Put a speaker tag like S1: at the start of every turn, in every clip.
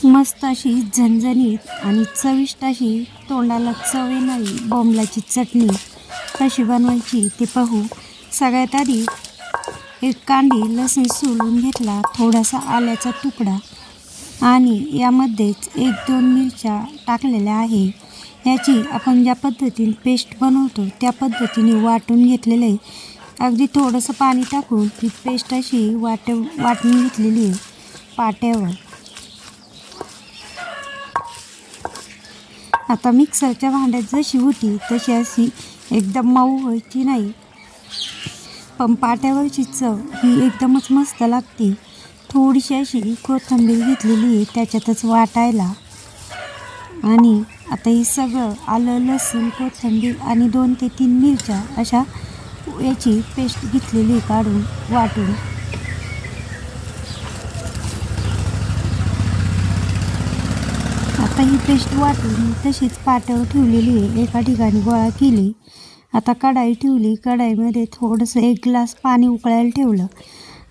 S1: मस्त अशी झणझणीत आणि चविष्ट अशी तोंडाला चव येणारी बोंबलाची चटणी कशी बनवायची ते पाहू. सगळ्यात आधी एक कांडी लसूण सोलून घेतला, थोडासा आल्याचा तुकडा आणि यामध्येच 1-2 मिरच्या टाकलेल्या आहे. याची आपण ज्या पद्धतीने पेस्ट बनवतो त्या पद्धतीने वाटून घेतलेलं आहे. अगदी थोडंसं पाणी टाकून ती पेस्ट अशी वाटून घेतलेली आहे पाट्यावर. आता मिक्सरच्या भांड्यात जशी होती तशी अशी एकदम मऊ व्हायची नाही, पण पाट्यावरची चव ही एकदमच मस्त लागते. थोडीशी अशी कोथिंबीर घेतलेली आहे त्याच्यातच वाटायला. आणि आता हे सगळं आलं, लसूण, कोथिंबीर आणि 2 ते 3 मिरच्या अशा याची पेस्ट घेतलेली काढून वाटून. आता ही पेस्ट वाटून तशीच पाट्यावर ठेवलेली आहे. एका ठिकाणी गोळा केली. आता कढाई ठेवली. कढाईमध्ये थोडंसं 1 ग्लास पाणी उकळायला ठेवलं.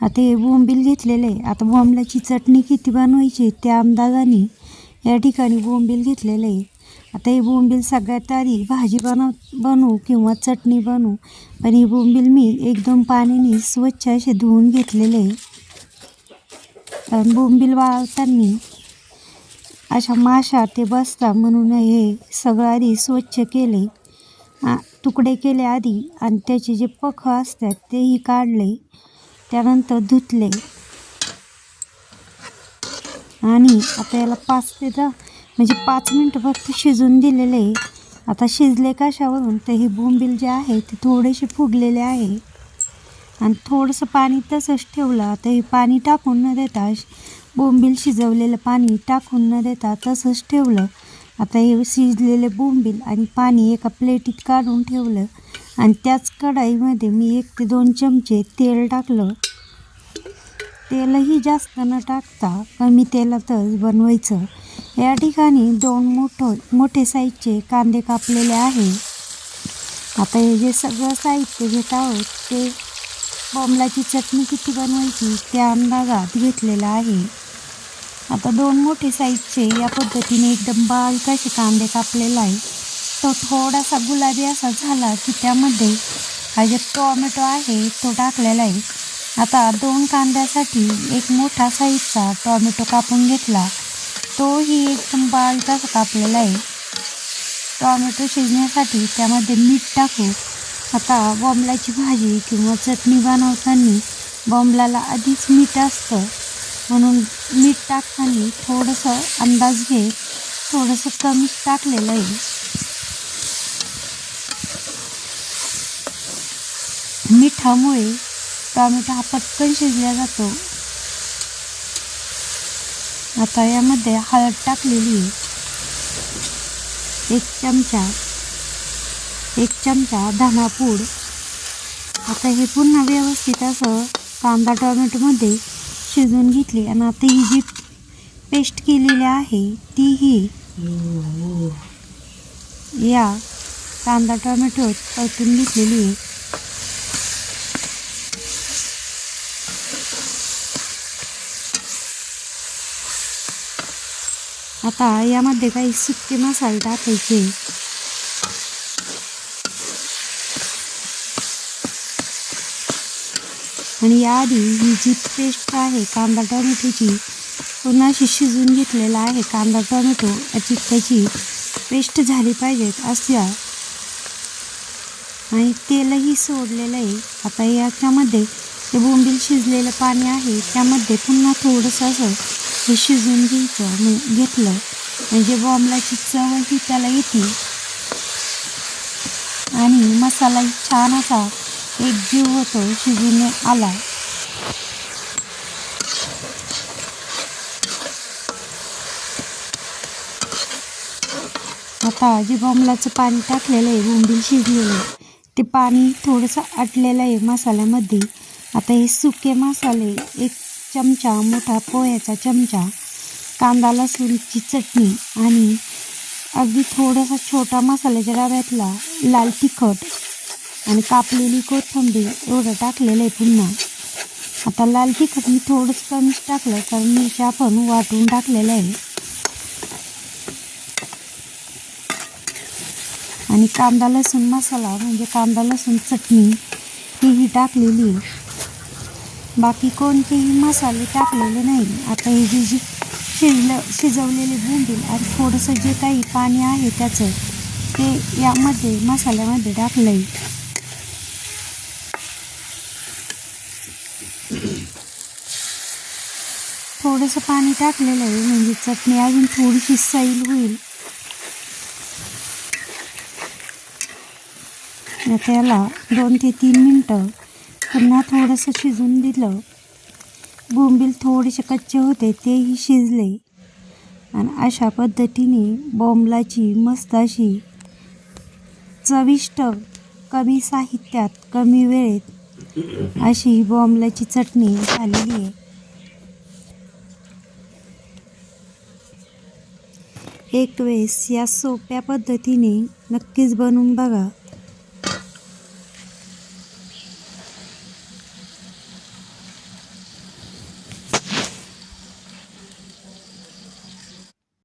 S1: आता हे बोंबील घेतलेले आहे. आता बोंबलाची चटणी किती बनवायची त्या अंदाजाने या ठिकाणी बोंबील घेतलेले आहे. आता हे बोंबील सगळ्यात आधी भाजी बनवू किंवा चटणी बनवू, पण हे बोंबील मी एकदम पाण्याने स्वच्छ असे धुवून घेतलेले आहे. कारण बोंबील वाळवताना अशा माशा ते बसतात म्हणून हे सगळं आधी स्वच्छ केले, तुकडे केले आधी आणि त्याचे जे पख असतात तेही काढले. त्यानंतर धुतले आणि आता याला 5 मिनटं फक्त शिजून दिलेले आहे. आता शिजले कशावरून तर हे बोंबील जे आहे ते थोडेसे फुगलेले आहे आणि थोडंसं पाणी तसंच ठेवलं. आता हे पाणी टाकून न देता, बोंबील शिजवलेलं पाणी टाकून न देता तसंच ठेवलं. आता हे शिजलेले बोंबील आणि पाणी एका प्लेटीत काढून ठेवलं आणि त्याच कढाईमध्ये मी 1 ते 2 चमचे तेल टाकलं. तेलही जास्त न टाकता कमी तेलातच बनवायचं. या ठिकाणी 2 मोठे साईजचे कांदे कापलेले आहे. आता हे जे सगळं साहित्य घेत आहोत ते बोंबलाची चटणी किती बनवायची त्या अंदाजात घेतलेलं आहे. आता 2 मोठे साईजचे या पद्धतीने एकदम बारीक असे कांदे कापलेला आहे. तो थोडासा गुलाबी असा झाला की त्यामध्ये हा जे टोमॅटो आहे तो टाकलेला आहे. आता 2 कांद्यासाठी 1 मोठा साईजचा टोमॅटो कापून घेतला. तोही एकदम बारीक असा कापलेला आहे. टोमॅटो शिजण्यासाठी त्यामध्ये मीठ टाकू. आता बोंबलाची भाजी किंवा चटणी बनवताना बोंबलाला आधीच मीठ असतं, म्हणून मीठ टाकताना थोडंसं अंदाज घे, थोडंसं कमीच टाकलेलं आहे. मिठामुळे टोमॅटो हा पटकन शिजला जातो. आता यामध्ये हळद टाकलेली आहे 1 चमचा धनापूड. आता हे पुन्हा व्यवस्थित असं कांदा टोमॅटोमध्ये शिजवून घेतली आणि आता ही जी पेस्ट केलेली आहे तीही या कांदा टोमॅटोत परतून घेतलेली आहे. आता यामध्ये काही सुके मसाले टाकायचे. आणि याआधी ही जी पेस्ट आहे कांदा टोमॅटोची पुन्हा अशी शिजवून घेतलेला आहे. कांदा टोमॅटो त्याची पेस्ट झाली पाहिजेत अशा, आणि तेलही सोडलेलं आहे. आता याच्यामध्ये ते बोंबील शिजलेलं पाणी आहे त्यामध्ये पुन्हा थोडंसं असं हे शिजवून घेतलं म्हणजे बोंबलाची चवही त्याला येते आणि मसालाही छान असा एकजीव होतो शिजून आला. आता जे बोंबलाचं पाणी टाकलेलं आहे बोंबील शिजलेलं ते पाणी थोडंसं आटलेलं आहे मसाल्यामध्ये. आता हे सुके मसाले 1 चमचा मोठा पोह्याचा चमचा, कांदा लसूणची चटणी आणि अगदी थोडासा छोटा मसाल्याच्या डब्यातला लाल तिखट आणि कापलेली कोथिंबीर एवढं टाकलेलं आहे पुन्हा. आता लाल तिखट मी थोडंसं कमीच टाकलं कारण मिरच्या आपण वाटून टाकलेलं आहे. आणि कांदा लसूण मसाला म्हणजे कांदा लसूण चटणी ही टाकलेली आहे. बाकी कोणतेही मसाले टाकलेले नाही. आता हे जे शिजवलेले बोंबील आणि थोडंसं जे काही पाणी आहे त्याचं ते यामध्ये मसाल्यामध्ये टाकलं आहे. थोडंसं पाणी टाकलेलं आहे म्हणजे चटणी अजून थोडीशी सैल होईल. त्याला 2 ते 3 मिनटं पुन्हा थोडंसं शिजून दिलं. बोंबील थोडेसे कच्चे होते तेही शिजले आणि अशा पद्धतीने बोंबलाची मस्त अशी चविष्ट कमी साहित्यात कमी वेळेत अशी बोंबलाची चटणी झालेली आहे. एक वेळेस या सोप्या पद्धतीने नक्कीच बनवून बघा.